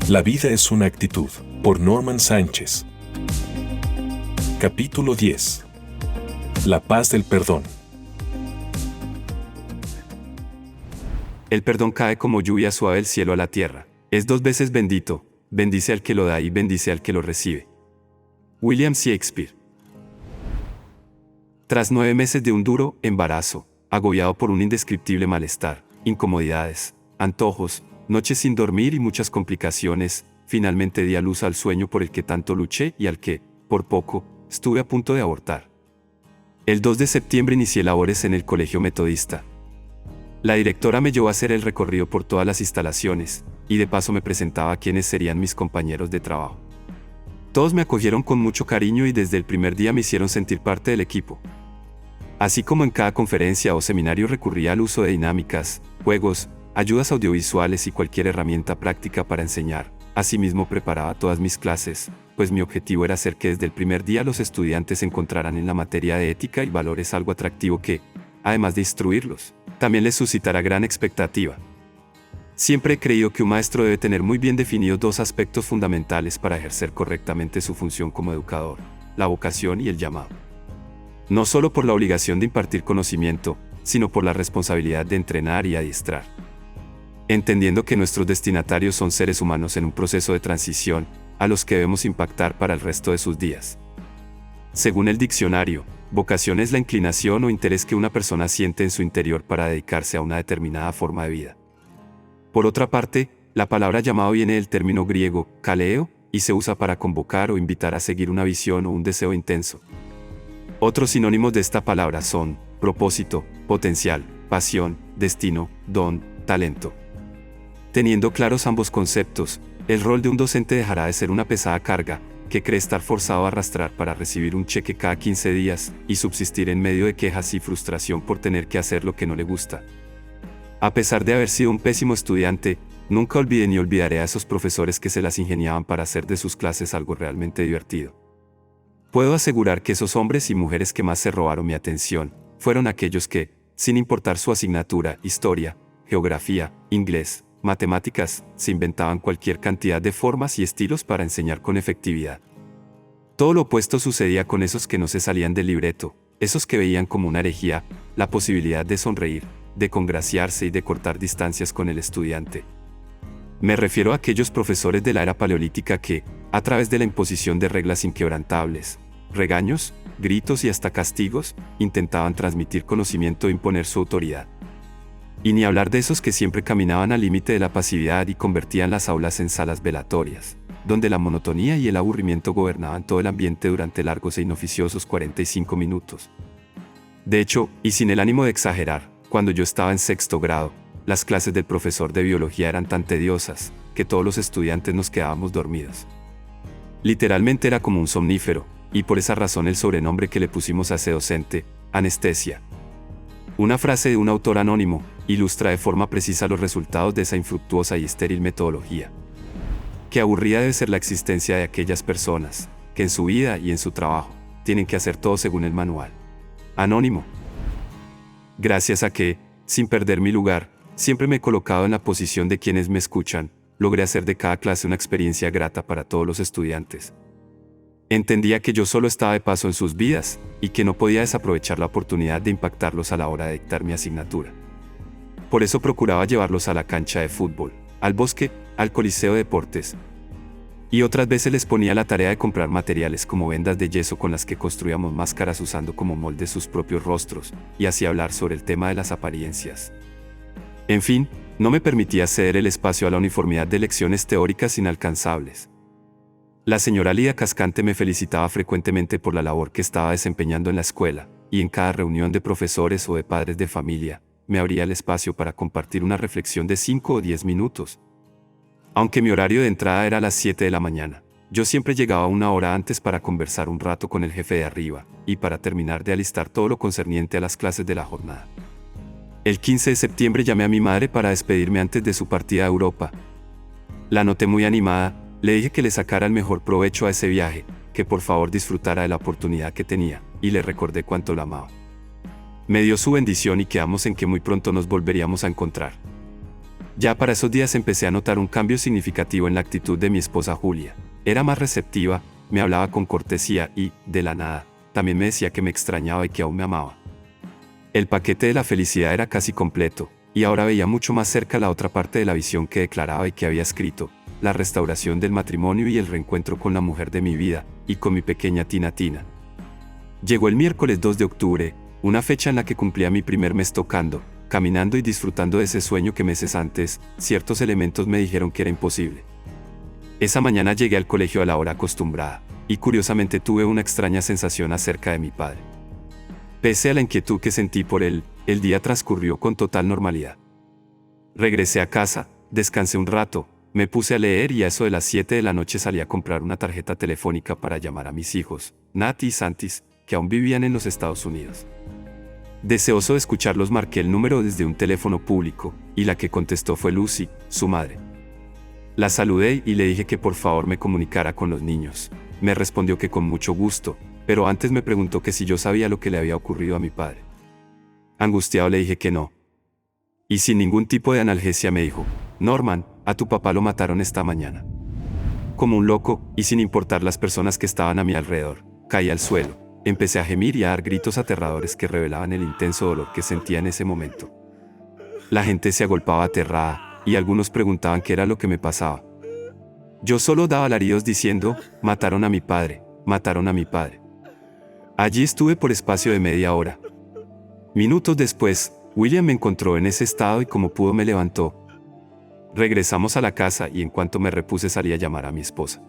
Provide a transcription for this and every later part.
La vida es una actitud, por Norman Sánchez. Capítulo 10. La paz del perdón. El perdón cae como lluvia suave del cielo a la tierra. Es 2 veces bendito, bendice al que lo da y bendice al que lo recibe. William Shakespeare. Tras 9 meses de un duro embarazo, agobiado por un indescriptible malestar, incomodidades, antojos, noches sin dormir y muchas complicaciones, finalmente di a luz al sueño por el que tanto luché y al que, por poco, estuve a punto de abortar. El 2 de septiembre inicié labores en el colegio metodista. La directora me llevó a hacer el recorrido por todas las instalaciones, y de paso me presentaba a quienes serían mis compañeros de trabajo. Todos me acogieron con mucho cariño y desde el primer día me hicieron sentir parte del equipo. Así como en cada conferencia o seminario recurría al uso de dinámicas, juegos, ayudas audiovisuales y cualquier herramienta práctica para enseñar, asimismo preparaba todas mis clases, pues mi objetivo era hacer que desde el primer día los estudiantes encontraran en la materia de ética y valores algo atractivo que, además de instruirlos, también les suscitará gran expectativa. Siempre he creído que un maestro debe tener muy bien definidos 2 aspectos fundamentales para ejercer correctamente su función como educador: la vocación y el llamado. No solo por la obligación de impartir conocimiento, sino por la responsabilidad de entrenar y adiestrar. Entendiendo que nuestros destinatarios son seres humanos en un proceso de transición, a los que debemos impactar para el resto de sus días. Según el diccionario, vocación es la inclinación o interés que una persona siente en su interior para dedicarse a una determinada forma de vida. Por otra parte, la palabra llamado viene del término griego kaleo y se usa para convocar o invitar a seguir una visión o un deseo intenso. Otros sinónimos de esta palabra son propósito, potencial, pasión, destino, don, talento. Teniendo claros ambos conceptos, el rol de un docente dejará de ser una pesada carga que cree estar forzado a arrastrar para recibir un cheque cada 15 días y subsistir en medio de quejas y frustración por tener que hacer lo que no le gusta. A pesar de haber sido un pésimo estudiante, nunca olvidé ni olvidaré a esos profesores que se las ingeniaban para hacer de sus clases algo realmente divertido. Puedo asegurar que esos hombres y mujeres que más se robaron mi atención fueron aquellos que, sin importar su asignatura, historia, geografía, inglés, matemáticas, se inventaban cualquier cantidad de formas y estilos para enseñar con efectividad. Todo lo opuesto sucedía con esos que no se salían del libreto, esos que veían como una herejía la posibilidad de sonreír, de congraciarse y de cortar distancias con el estudiante. Me refiero a aquellos profesores de la era paleolítica que, a través de la imposición de reglas inquebrantables, regaños, gritos y hasta castigos, intentaban transmitir conocimiento e imponer su autoridad. Y ni hablar de esos que siempre caminaban al límite de la pasividad y convertían las aulas en salas velatorias, donde la monotonía y el aburrimiento gobernaban todo el ambiente durante largos e inoficiosos 45 minutos. De hecho, y sin el ánimo de exagerar, cuando yo estaba en 6º grado, las clases del profesor de biología eran tan tediosas, que todos los estudiantes nos quedábamos dormidos. Literalmente era como un somnífero, y por esa razón el sobrenombre que le pusimos a ese docente, anestesia. Una frase de un autor anónimo ilustra de forma precisa los resultados de esa infructuosa y estéril metodología. Qué aburrida debe ser la existencia de aquellas personas, que en su vida y en su trabajo, tienen que hacer todo según el manual. Anónimo. Gracias a que, sin perder mi lugar, siempre me he colocado en la posición de quienes me escuchan, logré hacer de cada clase una experiencia grata para todos los estudiantes. Entendía que yo solo estaba de paso en sus vidas, y que no podía desaprovechar la oportunidad de impactarlos a la hora de dictar mi asignatura. Por eso procuraba llevarlos a la cancha de fútbol, al bosque, al coliseo de deportes. Y otras veces les ponía la tarea de comprar materiales como vendas de yeso con las que construíamos máscaras usando como moldes sus propios rostros, y así hablar sobre el tema de las apariencias. En fin, no me permitía ceder el espacio a la uniformidad de lecciones teóricas inalcanzables. La señora Lida Cascante me felicitaba frecuentemente por la labor que estaba desempeñando en la escuela, y en cada reunión de profesores o de padres de familia, me abría el espacio para compartir una reflexión de 5 o 10 minutos. Aunque mi horario de entrada era a las 7 de la mañana, yo siempre llegaba 1 hora antes para conversar un rato con el jefe de arriba, y para terminar de alistar todo lo concerniente a las clases de la jornada. El 15 de septiembre llamé a mi madre para despedirme antes de su partida a Europa. La noté muy animada, le dije que le sacara el mejor provecho a ese viaje, que por favor disfrutara de la oportunidad que tenía, y le recordé cuánto la amaba. Me dio su bendición y quedamos en que muy pronto nos volveríamos a encontrar. Ya para esos días empecé a notar un cambio significativo en la actitud de mi esposa Julia. Era más receptiva, me hablaba con cortesía y, de la nada, también me decía que me extrañaba y que aún me amaba. El paquete de la felicidad era casi completo, y ahora veía mucho más cerca la otra parte de la visión que declaraba y que había escrito, la restauración del matrimonio y el reencuentro con la mujer de mi vida, y con mi pequeña Tina Tina. Llegó el miércoles 2 de octubre, una fecha en la que cumplía mi primer mes tocando, caminando y disfrutando de ese sueño que meses antes, ciertos elementos me dijeron que era imposible. Esa mañana llegué al colegio a la hora acostumbrada, y curiosamente tuve una extraña sensación acerca de mi padre. Pese a la inquietud que sentí por él, el día transcurrió con total normalidad. Regresé a casa, descansé un rato, me puse a leer y a eso de las 7 de la noche salí a comprar una tarjeta telefónica para llamar a mis hijos, Nati y Santis, que aún vivían en los Estados Unidos. Deseoso de escucharlos marqué el número desde un teléfono público, y la que contestó fue Lucy, su madre. La saludé y le dije que por favor me comunicara con los niños. Me respondió que con mucho gusto, pero antes me preguntó que si yo sabía lo que le había ocurrido a mi padre. Angustiado le dije que no. Y sin ningún tipo de analgesia me dijo, Norman, a tu papá lo mataron esta mañana. Como un loco, y sin importar las personas que estaban a mi alrededor, caí al suelo. Empecé a gemir y a dar gritos aterradores que revelaban el intenso dolor que sentía en ese momento. La gente se agolpaba aterrada, y algunos preguntaban qué era lo que me pasaba. Yo solo daba alaridos diciendo, mataron a mi padre, mataron a mi padre. Allí estuve por espacio de media hora. Minutos después, William me encontró en ese estado y como pudo me levantó. Regresamos a la casa y en cuanto me repuse salí a llamar a mi esposa.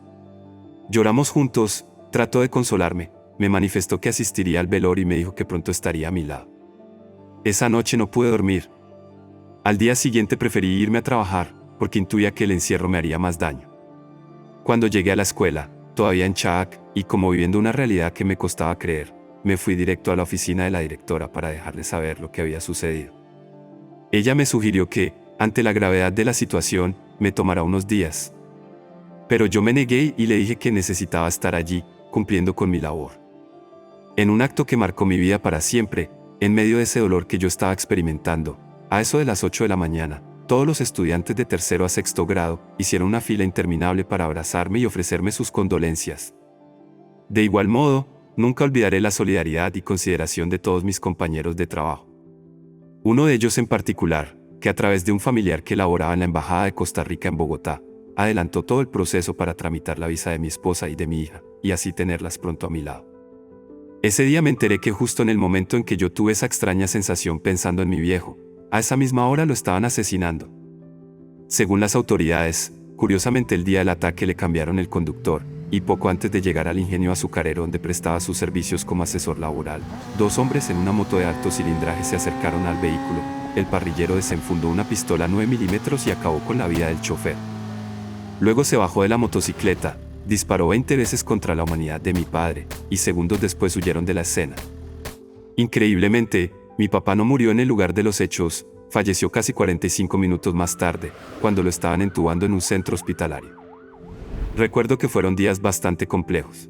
Lloramos juntos, trató de consolarme, me manifestó que asistiría al velorio y me dijo que pronto estaría a mi lado. Esa noche no pude dormir. Al día siguiente preferí irme a trabajar, porque intuía que el encierro me haría más daño. Cuando llegué a la escuela, todavía en shock, y como viviendo una realidad que me costaba creer, me fui directo a la oficina de la directora para dejarle saber lo que había sucedido. Ella me sugirió que, ante la gravedad de la situación, me tomara unos días. Pero yo me negué y le dije que necesitaba estar allí, cumpliendo con mi labor. En un acto que marcó mi vida para siempre, en medio de ese dolor que yo estaba experimentando, a eso de las 8 de la mañana, todos los estudiantes de tercero a sexto grado hicieron una fila interminable para abrazarme y ofrecerme sus condolencias. De igual modo, nunca olvidaré la solidaridad y consideración de todos mis compañeros de trabajo. Uno de ellos en particular, que a través de un familiar que laboraba en la Embajada de Costa Rica en Bogotá, adelantó todo el proceso para tramitar la visa de mi esposa y de mi hija, y así tenerlas pronto a mi lado. Ese día me enteré que justo en el momento en que yo tuve esa extraña sensación pensando en mi viejo, a esa misma hora lo estaban asesinando. Según las autoridades, curiosamente el día del ataque le cambiaron el conductor, y poco antes de llegar al ingenio azucarero donde prestaba sus servicios como asesor laboral, 2 hombres en una moto de alto cilindraje se acercaron al vehículo. El parrillero desenfundó una pistola 9 milímetros y acabó con la vida del chofer. Luego se bajó de la motocicleta, disparó 20 veces contra la humanidad de mi padre, y segundos después huyeron de la escena. Increíblemente, mi papá no murió en el lugar de los hechos, falleció casi 45 minutos más tarde, cuando lo estaban entubando en un centro hospitalario. Recuerdo que fueron días bastante complejos.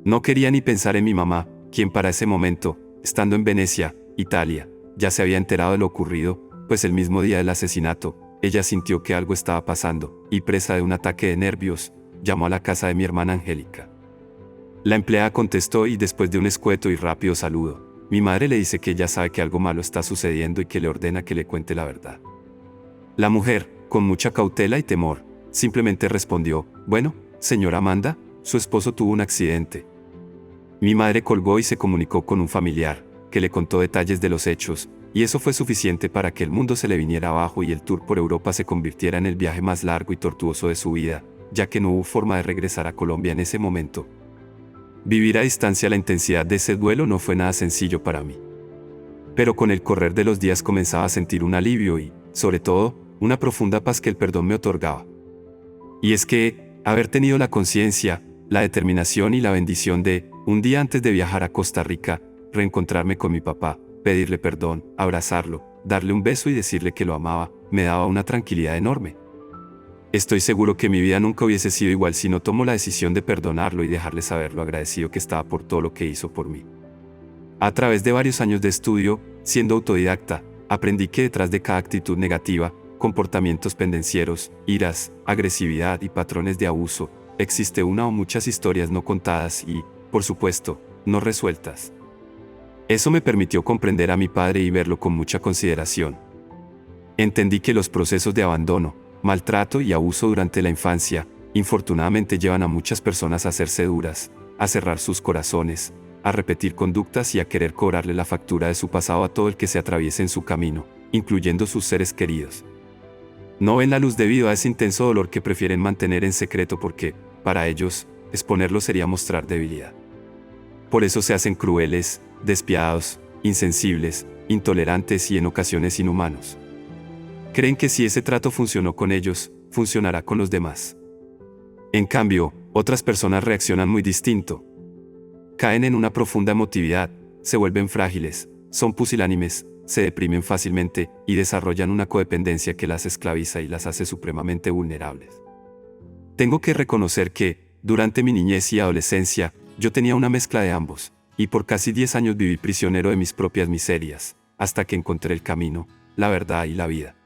No quería ni pensar en mi mamá, quien para ese momento, estando en Venecia, Italia, ya se había enterado de lo ocurrido, pues el mismo día del asesinato, ella sintió que algo estaba pasando, y presa de un ataque de nervios, llamó a la casa de mi hermana Angélica. La empleada contestó y después de un escueto y rápido saludo, mi madre le dice que ella sabe que algo malo está sucediendo y que le ordena que le cuente la verdad. La mujer, con mucha cautela y temor, simplemente respondió, bueno, señora Amanda, su esposo tuvo un accidente. Mi madre colgó y se comunicó con un familiar, que le contó detalles de los hechos, y eso fue suficiente para que el mundo se le viniera abajo y el tour por Europa se convirtiera en el viaje más largo y tortuoso de su vida, ya que no hubo forma de regresar a Colombia en ese momento. Vivir a distancia la intensidad de ese duelo no fue nada sencillo para mí. Pero con el correr de los días comenzaba a sentir un alivio y, sobre todo, una profunda paz que el perdón me otorgaba. Y es que, haber tenido la conciencia, la determinación y la bendición de, un día antes de viajar a Costa Rica, reencontrarme con mi papá, pedirle perdón, abrazarlo, darle un beso y decirle que lo amaba, me daba una tranquilidad enorme. Estoy seguro que mi vida nunca hubiese sido igual si no tomo la decisión de perdonarlo y dejarle saber lo agradecido que estaba por todo lo que hizo por mí. A través de varios años de estudio, siendo autodidacta, aprendí que detrás de cada actitud negativa, comportamientos pendencieros, iras, agresividad y patrones de abuso, existe una o muchas historias no contadas y, por supuesto, no resueltas. Eso me permitió comprender a mi padre y verlo con mucha consideración. Entendí que los procesos de abandono, maltrato y abuso durante la infancia, infortunadamente llevan a muchas personas a hacerse duras, a cerrar sus corazones, a repetir conductas y a querer cobrarle la factura de su pasado a todo el que se atraviese en su camino, incluyendo sus seres queridos. No ven la luz debido a ese intenso dolor que prefieren mantener en secreto porque, para ellos, exponerlo sería mostrar debilidad. Por eso se hacen crueles, despiadados, insensibles, intolerantes y en ocasiones inhumanos. Creen que si ese trato funcionó con ellos, funcionará con los demás. En cambio, otras personas reaccionan muy distinto. Caen en una profunda emotividad, se vuelven frágiles, son pusilánimes, se deprimen fácilmente y desarrollan una codependencia que las esclaviza y las hace supremamente vulnerables. Tengo que reconocer que, durante mi niñez y adolescencia, yo tenía una mezcla de ambos, y por casi 10 años viví prisionero de mis propias miserias, hasta que encontré el camino, la verdad y la vida.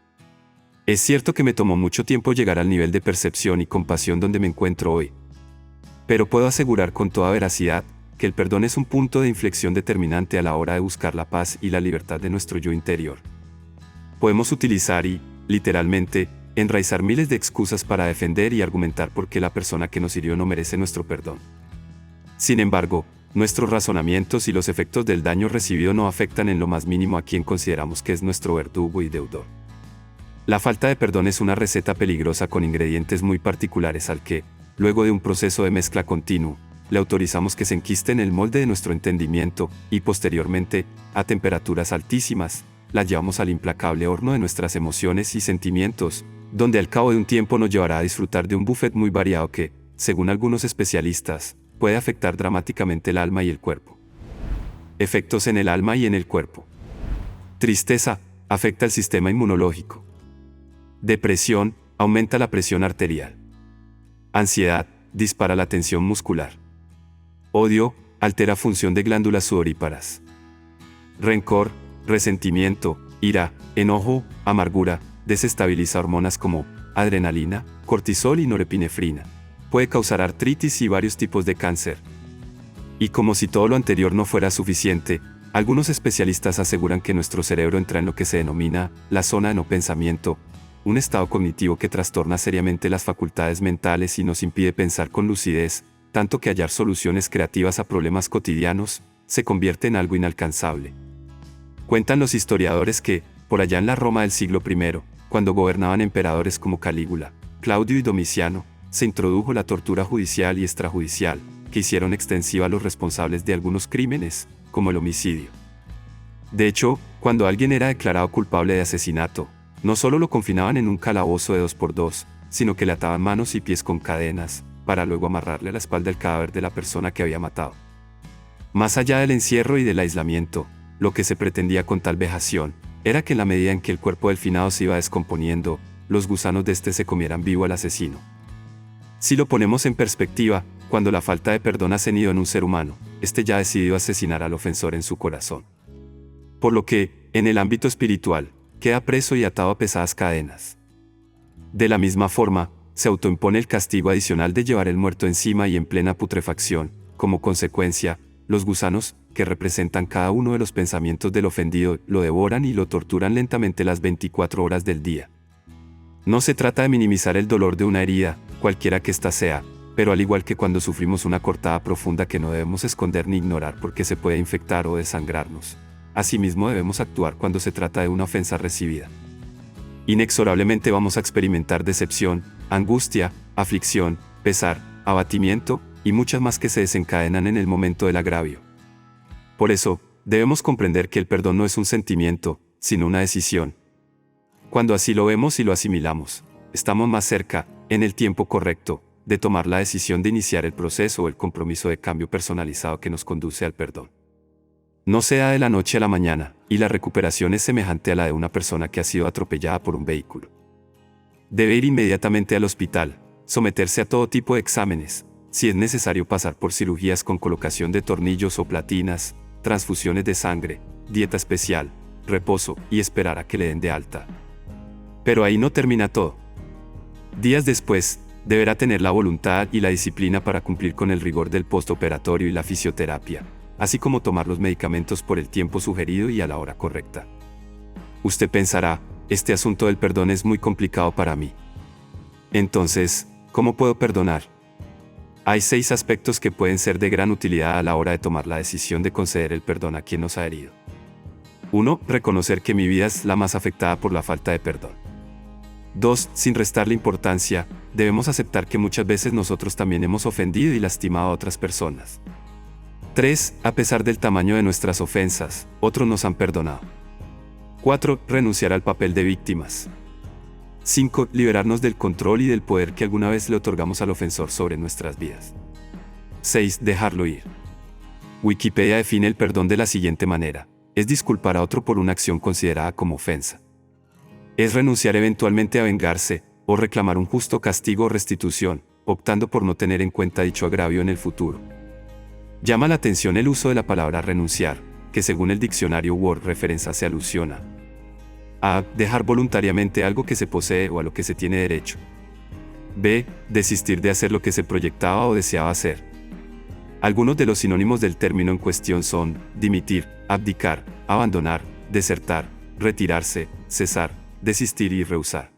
Es cierto que me tomó mucho tiempo llegar al nivel de percepción y compasión donde me encuentro hoy. Pero puedo asegurar con toda veracidad que el perdón es un punto de inflexión determinante a la hora de buscar la paz y la libertad de nuestro yo interior. Podemos utilizar y, literalmente, enraizar miles de excusas para defender y argumentar por qué la persona que nos hirió no merece nuestro perdón. Sin embargo, nuestros razonamientos y los efectos del daño recibido no afectan en lo más mínimo a quien consideramos que es nuestro verdugo y deudor. La falta de perdón es una receta peligrosa con ingredientes muy particulares al que, luego de un proceso de mezcla continuo, le autorizamos que se enquiste en el molde de nuestro entendimiento y posteriormente, a temperaturas altísimas, la llevamos al implacable horno de nuestras emociones y sentimientos, donde al cabo de un tiempo nos llevará a disfrutar de un buffet muy variado que, según algunos especialistas, puede afectar dramáticamente el alma y el cuerpo. Efectos en el alma y en el cuerpo. Tristeza, afecta el sistema inmunológico. Depresión, aumenta la presión arterial. Ansiedad, dispara la tensión muscular. Odio, altera función de glándulas sudoríparas. Rencor, resentimiento, ira, enojo, amargura, desestabiliza hormonas como adrenalina, cortisol y norepinefrina. Puede causar artritis y varios tipos de cáncer. Y como si todo lo anterior no fuera suficiente, algunos especialistas aseguran que nuestro cerebro entra en lo que se denomina la zona de no pensamiento, un estado cognitivo que trastorna seriamente las facultades mentales y nos impide pensar con lucidez, tanto que hallar soluciones creativas a problemas cotidianos se convierte en algo inalcanzable. Cuentan los historiadores que, por allá en la Roma del siglo I, cuando gobernaban emperadores como Calígula, Claudio y Domiciano, se introdujo la tortura judicial y extrajudicial, que hicieron extensiva a los responsables de algunos crímenes, como el homicidio. De hecho, cuando alguien era declarado culpable de asesinato, no solo lo confinaban en un calabozo de 2x2, sino que le ataban manos y pies con cadenas, para luego amarrarle a la espalda el cadáver de la persona que había matado. Más allá del encierro y del aislamiento, lo que se pretendía con tal vejación, era que en la medida en que el cuerpo del finado se iba descomponiendo, los gusanos de este se comieran vivo al asesino. Si lo ponemos en perspectiva, cuando la falta de perdón ha cenido en un ser humano, este ya ha decidido asesinar al ofensor en su corazón. Por lo que, en el ámbito espiritual, queda preso y atado a pesadas cadenas. De la misma forma, se autoimpone el castigo adicional de llevar el muerto encima y en plena putrefacción. Como consecuencia, los gusanos, que representan cada uno de los pensamientos del ofendido, lo devoran y lo torturan lentamente las 24 horas del día. No se trata de minimizar el dolor de una herida, cualquiera que ésta sea, pero al igual que cuando sufrimos una cortada profunda que no debemos esconder ni ignorar porque se puede infectar o desangrarnos, asimismo debemos actuar cuando se trata de una ofensa recibida. Inexorablemente vamos a experimentar decepción, angustia, aflicción, pesar, abatimiento y muchas más que se desencadenan en el momento del agravio. Por eso, debemos comprender que el perdón no es un sentimiento, sino una decisión. Cuando así lo vemos y lo asimilamos, estamos más cerca, en el tiempo correcto, de tomar la decisión de iniciar el proceso o el compromiso de cambio personalizado que nos conduce al perdón. No se da de la noche a la mañana, y la recuperación es semejante a la de una persona que ha sido atropellada por un vehículo. Debe ir inmediatamente al hospital, someterse a todo tipo de exámenes, si es necesario pasar por cirugías con colocación de tornillos o platinas, transfusiones de sangre, dieta especial, reposo y esperar a que le den de alta. Pero ahí no termina todo. Días después, deberá tener la voluntad y la disciplina para cumplir con el rigor del postoperatorio y la fisioterapia, así como tomar los medicamentos por el tiempo sugerido y a la hora correcta. Usted pensará, este asunto del perdón es muy complicado para mí. Entonces, ¿cómo puedo perdonar? Hay 6 aspectos que pueden ser de gran utilidad a la hora de tomar la decisión de conceder el perdón a quien nos ha herido. 1. Reconocer que mi vida es la más afectada por la falta de perdón. 2. Sin restarle importancia, debemos aceptar que muchas veces nosotros también hemos ofendido y lastimado a otras personas. 3. A pesar del tamaño de nuestras ofensas, otros nos han perdonado. 4. Renunciar al papel de víctimas. 5. Liberarnos del control y del poder que alguna vez le otorgamos al ofensor sobre nuestras vidas. 6. Dejarlo ir. Wikipedia define el perdón de la siguiente manera: es disculpar a otro por una acción considerada como ofensa. Es renunciar eventualmente a vengarse, o reclamar un justo castigo o restitución, optando por no tener en cuenta dicho agravio en el futuro. Llama la atención el uso de la palabra renunciar, que según el diccionario Word Reference hace alusión a dejar voluntariamente algo que se posee o a lo que se tiene derecho. B. Desistir de hacer lo que se proyectaba o deseaba hacer. Algunos de los sinónimos del término en cuestión son dimitir, abdicar, abandonar, desertar, retirarse, cesar, desistir y rehusar.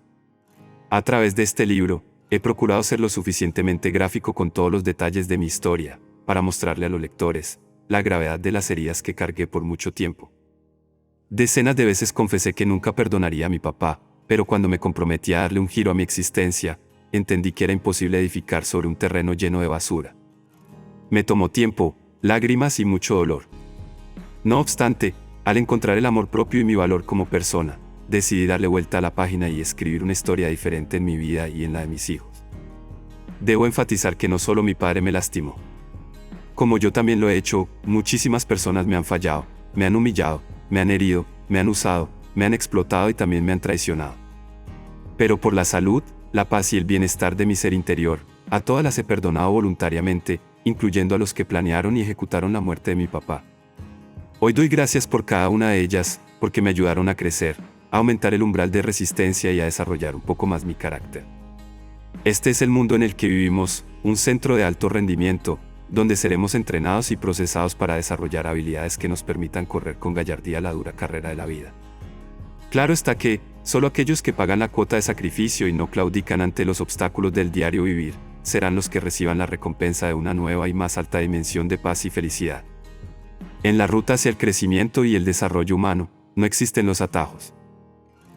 A través de este libro, he procurado ser lo suficientemente gráfico con todos los detalles de mi historia, para mostrarle a los lectores la gravedad de las heridas que cargué por mucho tiempo. Decenas de veces confesé que nunca perdonaría a mi papá, pero cuando me comprometí a darle un giro a mi existencia, entendí que era imposible edificar sobre un terreno lleno de basura. Me tomó tiempo, lágrimas y mucho dolor. No obstante, al encontrar el amor propio y mi valor como persona, decidí darle vuelta a la página y escribir una historia diferente en mi vida y en la de mis hijos. Debo enfatizar que no solo mi padre me lastimó. Como yo también lo he hecho, muchísimas personas me han fallado, me han humillado, me han herido, me han usado, me han explotado y también me han traicionado. Pero por la salud, la paz y el bienestar de mi ser interior, a todas las he perdonado voluntariamente, incluyendo a los que planearon y ejecutaron la muerte de mi papá. Hoy doy gracias por cada una de ellas, porque me ayudaron a crecer, a aumentar el umbral de resistencia y a desarrollar un poco más mi carácter. Este es el mundo en el que vivimos, un centro de alto rendimiento, donde seremos entrenados y procesados para desarrollar habilidades que nos permitan correr con gallardía la dura carrera de la vida. Claro está que, solo aquellos que pagan la cuota de sacrificio y no claudican ante los obstáculos del diario vivir, serán los que reciban la recompensa de una nueva y más alta dimensión de paz y felicidad. En la ruta hacia el crecimiento y el desarrollo humano, no existen los atajos.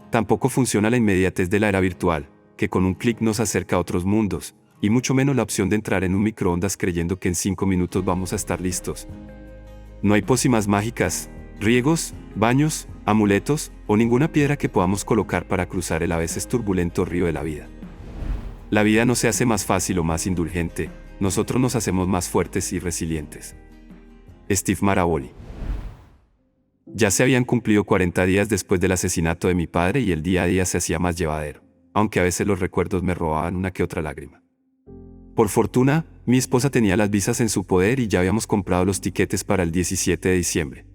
Tampoco funciona la inmediatez de la era virtual, que con un clic nos acerca a otros mundos, y mucho menos la opción de entrar en un microondas creyendo que en 5 minutos vamos a estar listos. No hay pócimas mágicas, riegos, baños, amuletos, o ninguna piedra que podamos colocar para cruzar el a veces turbulento río de la vida. La vida no se hace más fácil o más indulgente, nosotros nos hacemos más fuertes y resilientes. Steve Maraboli. Ya se habían cumplido 40 días después del asesinato de mi padre y el día a día se hacía más llevadero, aunque a veces los recuerdos me robaban una que otra lágrima. Por fortuna, mi esposa tenía las visas en su poder y ya habíamos comprado los tiquetes para el 17 de diciembre.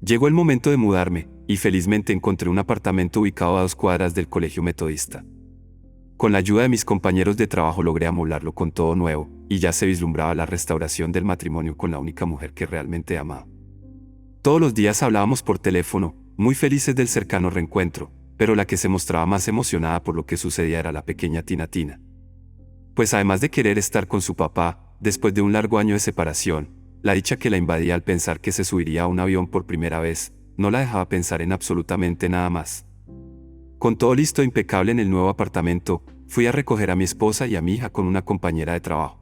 Llegó el momento de mudarme, y felizmente encontré un apartamento ubicado a 2 cuadras del colegio metodista. Con la ayuda de mis compañeros de trabajo logré amoblarlo con todo nuevo, y ya se vislumbraba la restauración del matrimonio con la única mujer que realmente amaba. Todos los días hablábamos por teléfono, muy felices del cercano reencuentro, pero la que se mostraba más emocionada por lo que sucedía era la pequeña Tina. Pues además de querer estar con su papá, después de un largo año de separación, la dicha que la invadía al pensar que se subiría a un avión por primera vez, no la dejaba pensar en absolutamente nada más. Con todo listo e impecable en el nuevo apartamento, fui a recoger a mi esposa y a mi hija con una compañera de trabajo.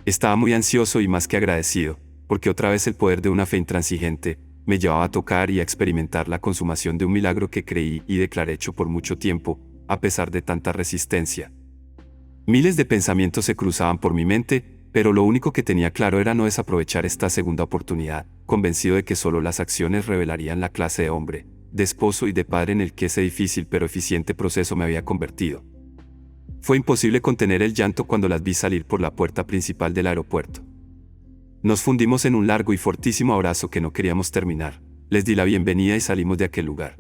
Estaba muy ansioso y más que agradecido, porque otra vez el poder de una fe intransigente me llevaba a tocar y a experimentar la consumación de un milagro que creí y declaré hecho por mucho tiempo, a pesar de tanta resistencia. Miles de pensamientos se cruzaban por mi mente, pero lo único que tenía claro era no desaprovechar esta segunda oportunidad, convencido de que solo las acciones revelarían la clase de hombre, de esposo y de padre en el que ese difícil pero eficiente proceso me había convertido. Fue imposible contener el llanto cuando las vi salir por la puerta principal del aeropuerto. Nos fundimos en un largo y fortísimo abrazo que no queríamos terminar. Les di la bienvenida y salimos de aquel lugar.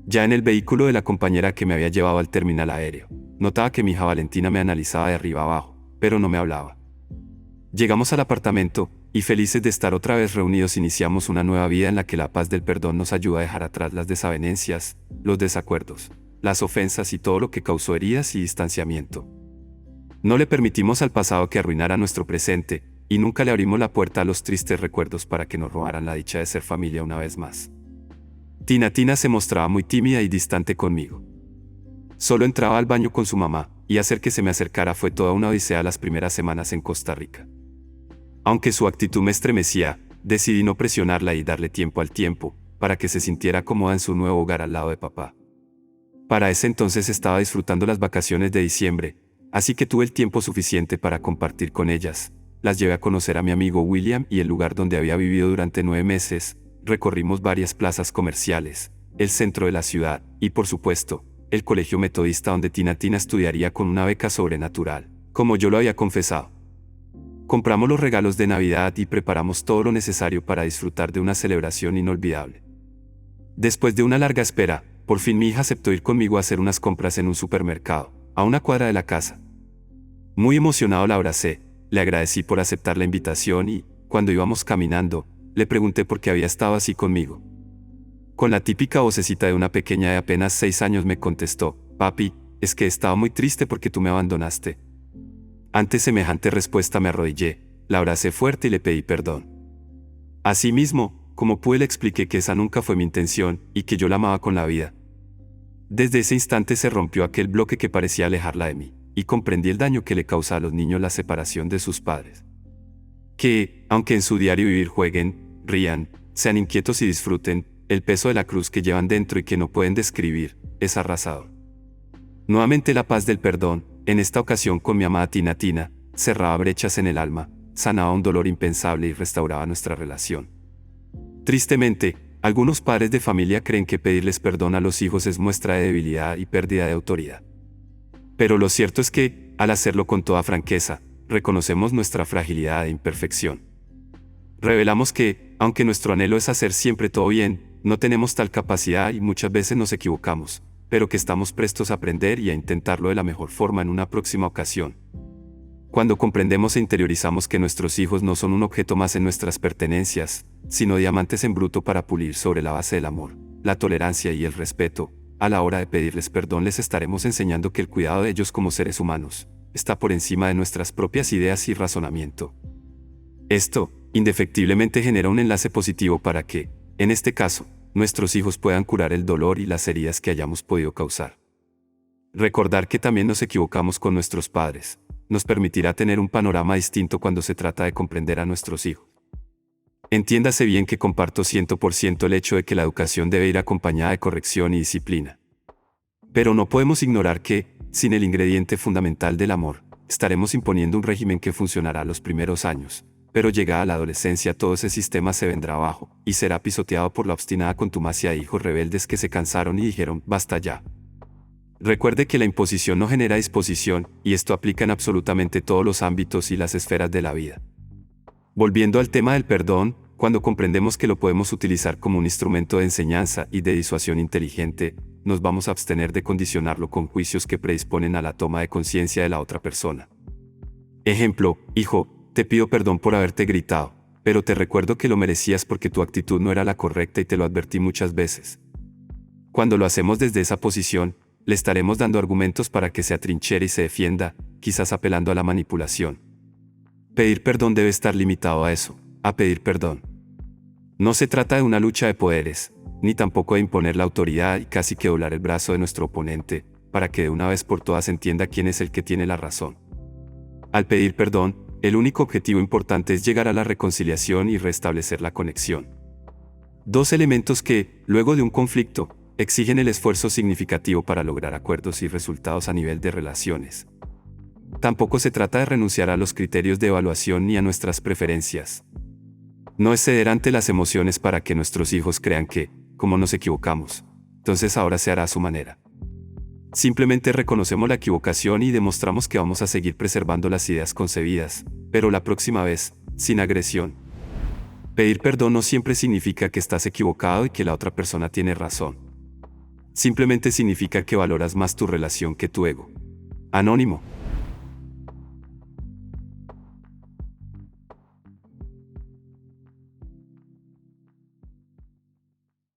Ya en el vehículo de la compañera que me había llevado al terminal aéreo, notaba que mi hija Valentina me analizaba de arriba abajo, pero no me hablaba. Llegamos al apartamento, y felices de estar otra vez reunidos iniciamos una nueva vida en la que la paz del perdón nos ayuda a dejar atrás las desavenencias, los desacuerdos, las ofensas y todo lo que causó heridas y distanciamiento. No le permitimos al pasado que arruinara nuestro presente, y nunca le abrimos la puerta a los tristes recuerdos para que nos robaran la dicha de ser familia una vez más. Tina se mostraba muy tímida y distante conmigo. Solo entraba al baño con su mamá, y hacer que se me acercara fue toda una odisea las primeras semanas en Costa Rica. Aunque su actitud me estremecía, decidí no presionarla y darle tiempo al tiempo, para que se sintiera cómoda en su nuevo hogar al lado de papá. Para ese entonces estaba disfrutando las vacaciones de diciembre, así que tuve el tiempo suficiente para compartir con ellas. Las llevé a conocer a mi amigo William y el lugar donde había vivido durante 9 meses, recorrimos varias plazas comerciales, el centro de la ciudad, y por supuesto, el colegio metodista donde Tina estudiaría con una beca sobrenatural, como yo lo había confesado. Compramos los regalos de Navidad y preparamos todo lo necesario para disfrutar de una celebración inolvidable. Después de una larga espera, por fin mi hija aceptó ir conmigo a hacer unas compras en un supermercado, a una cuadra de la casa. Muy emocionado la abracé, le agradecí por aceptar la invitación y, cuando íbamos caminando, le pregunté por qué había estado así conmigo. Con la típica vocecita de una pequeña de apenas 6 años me contestó: «Papi, es que estaba muy triste porque tú me abandonaste». Ante semejante respuesta me arrodillé, la abracé fuerte y le pedí perdón. Asimismo, como pude le expliqué que esa nunca fue mi intención y que yo la amaba con la vida. Desde ese instante se rompió aquel bloque que parecía alejarla de mí, y comprendí el daño que le causa a los niños la separación de sus padres. Que, aunque en su diario vivir jueguen, rían, sean inquietos y disfruten, el peso de la cruz que llevan dentro y que no pueden describir, es arrasador. Nuevamente la paz del perdón, en esta ocasión con mi amada Tina, cerraba brechas en el alma, sanaba un dolor impensable y restauraba nuestra relación. Tristemente, algunos padres de familia creen que pedirles perdón a los hijos es muestra de debilidad y pérdida de autoridad. Pero lo cierto es que, al hacerlo con toda franqueza, reconocemos nuestra fragilidad e imperfección. Revelamos que, aunque nuestro anhelo es hacer siempre todo bien, no tenemos tal capacidad y muchas veces nos equivocamos, pero que estamos prestos a aprender y a intentarlo de la mejor forma en una próxima ocasión. Cuando comprendemos e interiorizamos que nuestros hijos no son un objeto más en nuestras pertenencias, sino diamantes en bruto para pulir sobre la base del amor, la tolerancia y el respeto, a la hora de pedirles perdón les estaremos enseñando que el cuidado de ellos como seres humanos está por encima de nuestras propias ideas y razonamiento. Esto, indefectiblemente genera un enlace positivo para que, en este caso, nuestros hijos puedan curar el dolor y las heridas que hayamos podido causar. Recordar que también nos equivocamos con nuestros padres nos permitirá tener un panorama distinto cuando se trata de comprender a nuestros hijos. Entiéndase bien que comparto 100% el hecho de que la educación debe ir acompañada de corrección y disciplina. Pero no podemos ignorar que, sin el ingrediente fundamental del amor, estaremos imponiendo un régimen que funcionará los primeros años, pero llegada la adolescencia todo ese sistema se vendrá abajo, y será pisoteado por la obstinada contumacia de hijos rebeldes que se cansaron y dijeron, basta ya. Recuerde que la imposición no genera disposición, y esto aplica en absolutamente todos los ámbitos y las esferas de la vida. Volviendo al tema del perdón, cuando comprendemos que lo podemos utilizar como un instrumento de enseñanza y de disuasión inteligente, nos vamos a abstener de condicionarlo con juicios que predisponen a la toma de conciencia de la otra persona. Ejemplo: hijo, te pido perdón por haberte gritado, pero te recuerdo que lo merecías porque tu actitud no era la correcta y te lo advertí muchas veces. Cuando lo hacemos desde esa posición, le estaremos dando argumentos para que se atrinchera y se defienda, quizás apelando a la manipulación. Pedir perdón debe estar limitado a eso, a pedir perdón. No se trata de una lucha de poderes, ni tampoco de imponer la autoridad y casi que doblar el brazo de nuestro oponente, para que de una vez por todas entienda quién es el que tiene la razón. Al pedir perdón, el único objetivo importante es llegar a la reconciliación y restablecer la conexión. Dos elementos que, luego de un conflicto, exigen el esfuerzo significativo para lograr acuerdos y resultados a nivel de relaciones. Tampoco se trata de renunciar a los criterios de evaluación ni a nuestras preferencias. No es ceder ante las emociones para que nuestros hijos crean que, como nos equivocamos, entonces ahora se hará a su manera. Simplemente reconocemos la equivocación y demostramos que vamos a seguir preservando las ideas concebidas, pero la próxima vez, sin agresión. Pedir perdón no siempre significa que estás equivocado y que la otra persona tiene razón. Simplemente significa que valoras más tu relación que tu ego. Anónimo.